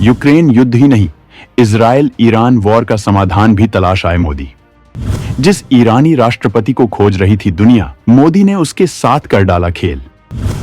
Ukraine युद्ध ही नहीं, Israel Iran war का समाधान भी तलाश आए मोदी। जिस ईरानी राष्ट्रपति को खोज रही थी दुनिया, मोदी ने उसके साथ कर डाला खेल।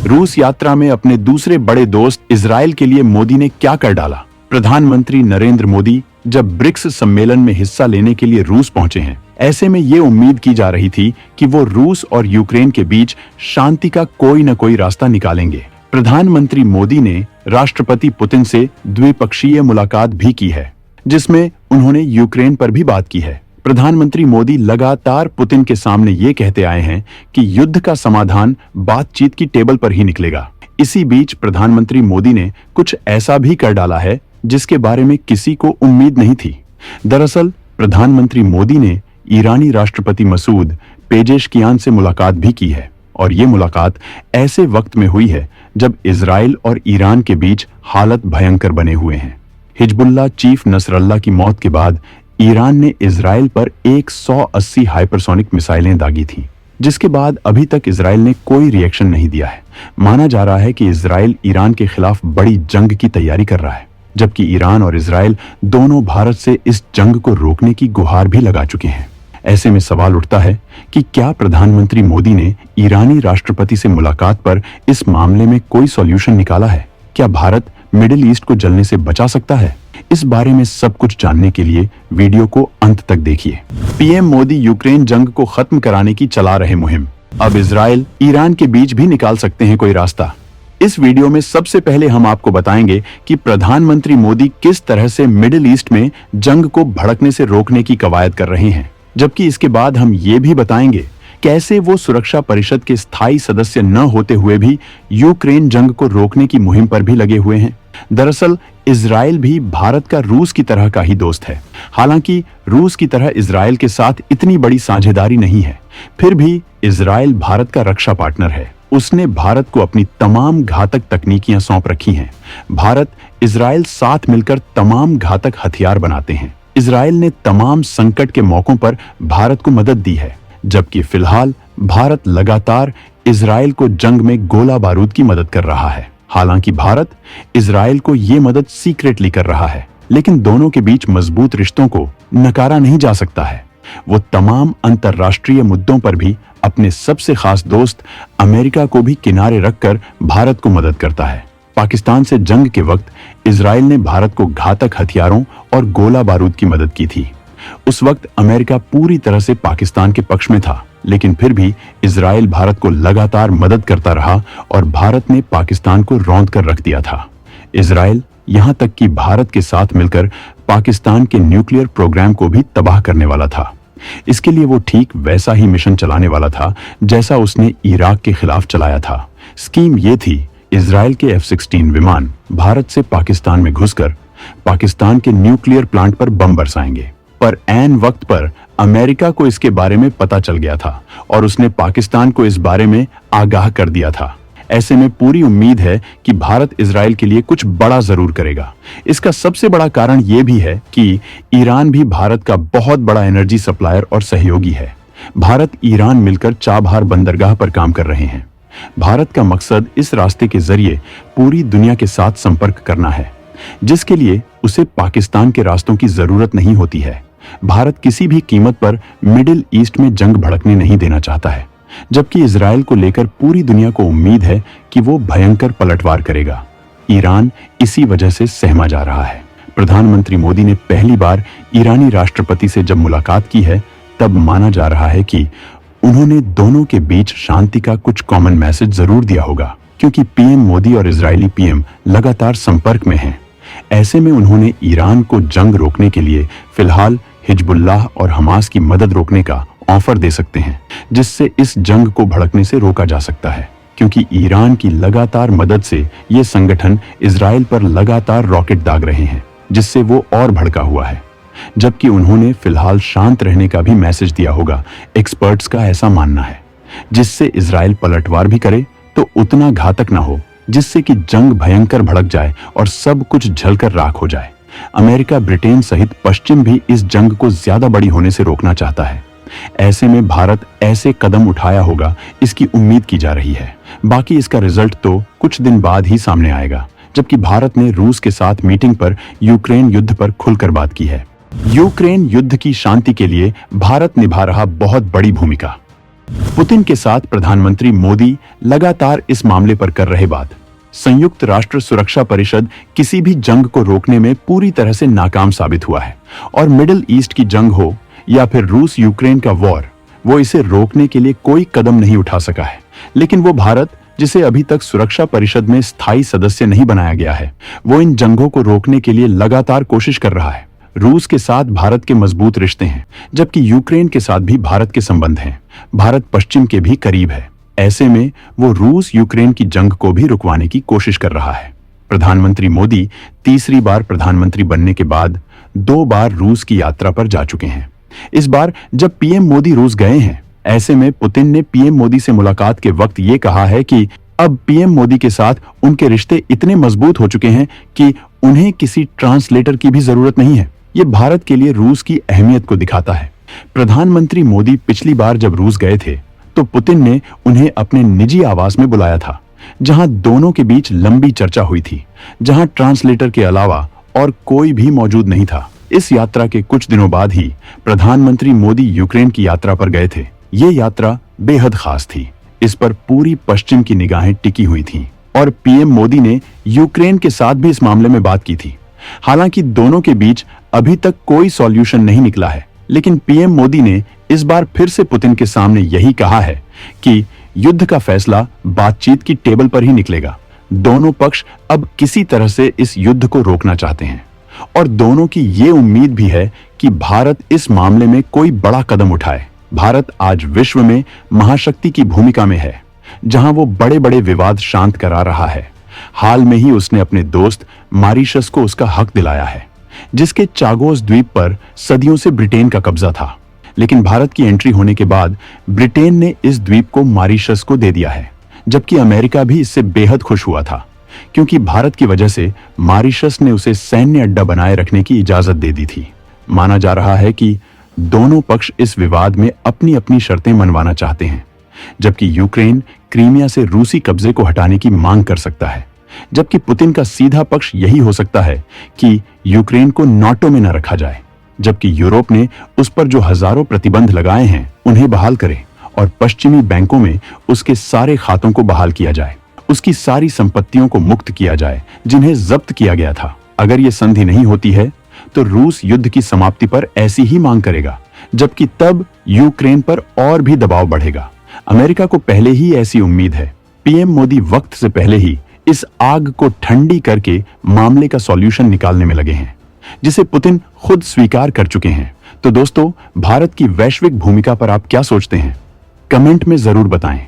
रूस यात्रा में अपने दूसरे बड़े दोस्त इजराइल के लिए मोदी ने क्या कर डाला। प्रधानमंत्री नरेंद्र मोदी जब ब्रिक्स सम्मेलन में हिस्सा लेने के लिए रूस पहुंचे हैं, ऐसे में ये उम्मीद की जा रही थी कि वो रूस और यूक्रेन के बीच शांति का कोई न कोई रास्ता निकालेंगे। प्रधानमंत्री मोदी ने राष्ट्रपति पुतिन से द्विपक्षीय मुलाकात भी की है, जिसमें उन्होंने यूक्रेन पर भी बात की है। प्रधानमंत्री मोदी लगातार पुतिन के सामने ये कहते आए हैं कि युद्ध का समाधान बातचीत की टेबल पर ही निकलेगा। इसी बीच प्रधानमंत्री मोदी ने कुछ ऐसा भी कर डाला है जिसके बारे में किसी को उम्मीद नहीं थी। दरअसल प्रधानमंत्री मोदी ने ईरानी राष्ट्रपति मसूद पेजेशकियान से मुलाकात भी की है, और ये मुलाकात ऐसे वक्त में हुई है जब इजराइल और ईरान के बीच हालत भयंकर बने हुए हैं। हिजबुल्लाह चीफ नसरल्लाह की मौत के बाद ईरान ने इजराइल पर 180 हाइपरसोनिक मिसाइलें दागी थीं, जिसके बाद अभी तक इजराइल ने कोई रिएक्शन नहीं दिया है। माना जा रहा है कि इजराइल ईरान के खिलाफ बड़ी जंग की तैयारी कर रहा है, जबकि ईरान और इजराइल दोनों भारत से इस जंग को रोकने की गुहार भी लगा चुके हैं। ऐसे में सवाल उठता है कि क्या प्रधानमंत्री मोदी ने ईरानी राष्ट्रपति से मुलाकात पर इस मामले में कोई सॉल्यूशन निकाला है? क्या भारत मिडिल ईस्ट को जलने से बचा सकता है? इस बारे में सब कुछ जानने के लिए वीडियो को अंत तक देखिए। पीएम मोदी यूक्रेन जंग को खत्म कराने की चला रहे मुहिम। अब इजराइल ईरान के बीच भी निकाल सकते हैं कोई रास्ता। इस वीडियो में सबसे पहले हम आपको बताएंगे कि प्रधानमंत्री मोदी किस तरह से मिडिल ईस्ट में जंग को भड़कने से रोकने की कवायद कर रहे हैं, जबकि इसके बाद हम ये भी बताएंगे कैसे वो सुरक्षा परिषद के स्थायी सदस्य न होते हुए भी यूक्रेन जंग को रोकने की मुहिम पर भी लगे हुए हैं। दरअसल इजराइल भी भारत का रूस की तरह का ही दोस्त है। हालांकि रूस की तरह इजराइल के साथ इतनी बड़ी साझेदारी नहीं है, फिर भी इजराइल भारत का रक्षा पार्टनर है। उसने भारत को अपनी तमाम घातक तकनीकियां सौंप रखी हैं। भारत इजराइल साथ मिलकर तमाम घातक हथियार बनाते हैं। इजराइल ने तमाम संकट के मौकों पर भारत को मदद दी है, जबकि फिलहाल भारत लगातार इजराइल को जंग में गोला बारूद की मदद कर रहा है। हालांकि भारत इजराइल को ये मदद सीक्रेटली कर रहा है, लेकिन दोनों के बीच मजबूत रिश्तों को नकारा नहीं जा सकता है। वो तमाम अंतर्राष्ट्रीय मुद्दों पर भी अपने सबसे खास दोस्त अमेरिका को भी किनारे रखकर भारत को मदद करता है। पाकिस्तान से जंग के वक्त इजराइल ने भारत को घातक हथियारों और गोला बारूद की मदद की थी। उस वक्त अमेरिका पूरी तरह से पाकिस्तान के पक्ष में था, लेकिन फिर भी इजराइल भारत को लगातार मदद करता रहा और भारत ने पाकिस्तान को रौंद कर रख दिया था। इजराइल यहां तक कि भारत के साथ मिलकर पाकिस्तान के न्यूक्लियर प्रोग्राम को भी तबाह करने वाला था। इसके लिए वो ठीक वैसा ही मिशन चलाने वाला था जैसा उसने इराक के खिलाफ चलाया था। स्कीम ये थी, इजराइल के F-16 विमान भारत से पाकिस्तान में घुसकर पाकिस्तान के न्यूक्लियर प्लांट पर बम बरसाएंगे। पर ऐन वक्त पर अमेरिका को इसके बारे में पता चल गया था और उसने पाकिस्तान को इस बारे में आगाह कर दिया था। ऐसे में पूरी उम्मीद है कि भारत इजराइल के लिए कुछ बड़ा जरूर करेगा। इसका सबसे बड़ा कारण यह भी है कि ईरान भी भारत का बहुत बड़ा एनर्जी सप्लायर और सहयोगी है। भारत ईरान मिलकर चाबहार बंदरगाह पर काम कर रहे हैं। भारत का मकसद इस रास्ते के जरिए पूरी दुनिया के साथ संपर्क करना है, जिसके लिए उसे पाकिस्तान के रास्तों की जरूरत नहीं होती है। भारत किसी भी कीमत पर मिडिल ईस्ट में जंग भड़कने नहीं देना चाहता है, जबकि इजराइल को लेकर पूरी दुनिया को उम्मीद है कि वो भयंकर पलटवार करेगा। ईरान इसी वजह से सहमा जा रहा है। प्रधानमंत्री मोदी ने पहली बार ईरानी राष्ट्रपति से जब मुलाकात की है, तब माना जा रहा है कि उन्होंने दोनों के बीच शांति का कुछ कॉमन मैसेज जरूर दिया होगा, क्योंकि पीएम मोदी और इजरायली पीएम लगातार संपर्क में हैं। ऐसे में उन्होंने ईरान को जंग रोकने के लिए फिलहाल हिजबुल्लाह और हमास की मदद रोकने का ऑफर दे सकते हैं, जिससे इस जंग को भड़कने से रोका जा सकता है, क्योंकि ईरान की लगातार मदद से ये संगठन इजराइल पर लगातार रॉकेट दाग रहे हैं, जिससे वो और भड़का हुआ है। जबकि उन्होंने फिलहाल शांत रहने का भी मैसेज दिया होगा, एक्सपर्ट्स का ऐसा मानना है, जिससे इजराइल पलटवार भी करे तो उतना घातक ना हो जिससे कि जंग भयंकर भड़क जाए और सब कुछ जलकर राख हो जाए। अमेरिका, ब्रिटेन सहित पश्चिम भी इस जंग को ज्यादा बड़ी होने से रोकना चाहता है। ऐसे में भारत ऐसे कदम उठाया होगा, इसकी उम्मीद की जा रही है। बाकी इसका रिजल्ट तो कुछ दिन बाद ही सामने आएगा, जबकि भारत ने रूस के साथ मीटिंग पर यूक्रेन युद्ध पर खुलकर बात की है। यूक्रेन युद्ध की शांति के लिए भारत निभा रहा बहुत बड़ी भूमिका। पुतिन के साथ प्रधानमंत्री मोदी लगातार इस मामले पर कर रहे बात। संयुक्त राष्ट्र सुरक्षा परिषद किसी भी जंग को रोकने में पूरी तरह से नाकाम साबित हुआ है और मिडिल ईस्ट की जंग हो या फिर रूस यूक्रेन का वॉर, वो इसे रोकने के लिए कोई कदम नहीं उठा सका है। लेकिन वो भारत, जिसे अभी तक सुरक्षा परिषद में स्थायी सदस्य नहीं बनाया गया है, वो इन जंगों को रोकने के लिए लगातार कोशिश कर रहा है। रूस के साथ भारत के मजबूत रिश्ते हैं, जबकि यूक्रेन के साथ भी भारत के संबंध हैं। भारत पश्चिम के भी करीब है। ऐसे में वो रूस यूक्रेन की जंग को भी रुकवाने की कोशिश कर रहा है। प्रधानमंत्री मोदी तीसरी बार प्रधानमंत्री बनने के बाद 2 बार रूस की यात्रा पर जा चुके हैं। इस बार जब पीएम मोदी रूस गए हैं, ऐसे में पुतिन ने पीएम मोदी से मुलाकात के वक्त ये कहा है कि अब पीएम मोदी के साथ उनके रिश्ते इतने मजबूत हो चुके हैं कि उन्हें किसी ट्रांसलेटर की भी जरूरत नहीं है। ये भारत के लिए रूस की अहमियत को दिखाता है। प्रधानमंत्री मोदी पिछली बार जब रूस गए थे तो पुतिन ने उन्हें अपने निजी आवास में बुलाया था, जहां दोनों के बीच लंबी चर्चा हुई थी, जहां ट्रांसलेटर के अलावा और कोई भी मौजूद नहीं था। इस यात्रा के कुछ दिनों बाद ही प्रधानमंत्री मोदी यूक्रेन की यात्रा पर गए थे। ये यात्रा बेहद खास थी। इस पर पूरी पश्चिम की निगाहें टिकी हुई थीं और पीएम मोदी ने यूक्रेन के साथ भी इस मामले में बात की थी। हालांकि दोनों के बीच अभी तक कोई सॉल्यूशन नहीं निकला है, लेकिन पीएम मोदी ने इस बार फिर से पुतिन के सामने यही कहा है कि युद्ध का फैसला बातचीत की टेबल पर ही निकलेगा। दोनों पक्ष अब किसी तरह से इस युद्ध को रोकना चाहते हैं और दोनों की ये उम्मीद भी है कि भारत इस मामले में कोई बड़ा कदम उठाए। भारत आज विश्व में महाशक्ति की भूमिका में है, जहां वो बड़े बड़े विवाद शांत करा रहा है। हाल में ही उसने अपने दोस्त मॉरीशस को उसका हक दिलाया है, जिसके चागोस द्वीप पर सदियों से ब्रिटेन का कब्जा था। लेकिन भारत की एंट्री होने के बाद ब्रिटेन ने इस द्वीप को मॉरीशस को दे दिया है, जबकि अमेरिका भी इससे बेहद खुश हुआ था, क्योंकि भारत की वजह से मॉरीशस ने उसे सैन्य अड्डा बनाए रखने की इजाजत दे दी थी। माना जा रहा है कि दोनों पक्ष इस विवाद में अपनी अपनी शर्तें मनवाना चाहते हैं, जबकि यूक्रेन क्रीमिया से रूसी कब्जे को हटाने की मांग कर सकता है, जबकि पुतिन का सीधा पक्ष यही हो सकता है कि यूक्रेन को नाटो में न रखा जाए, जबकि यूरोप ने उस पर जो हजारों प्रतिबंध लगाए हैं उन्हें बहाल करे और पश्चिमी बैंकों में उसके सारे खातों को बहाल किया जाए, उसकी सारी संपत्तियों को मुक्त किया जाए जिन्हें जब्त किया गया था। अगर ये संधि नहीं होती है तो रूस युद्ध की समाप्ति पर ऐसी ही मांग करेगा, जबकि तब यूक्रेन पर और भी दबाव बढ़ेगा। अमेरिका को पहले ही ऐसी उम्मीद है। पीएम मोदी वक्त से पहले ही इस आग को ठंडी करके मामले का सॉल्यूशन निकालने में लगे हैं, जिसे पुतिन खुद स्वीकार कर चुके हैं। तो दोस्तों, भारत की वैश्विक भूमिका पर आप क्या सोचते हैं? कमेंट में जरूर बताएं।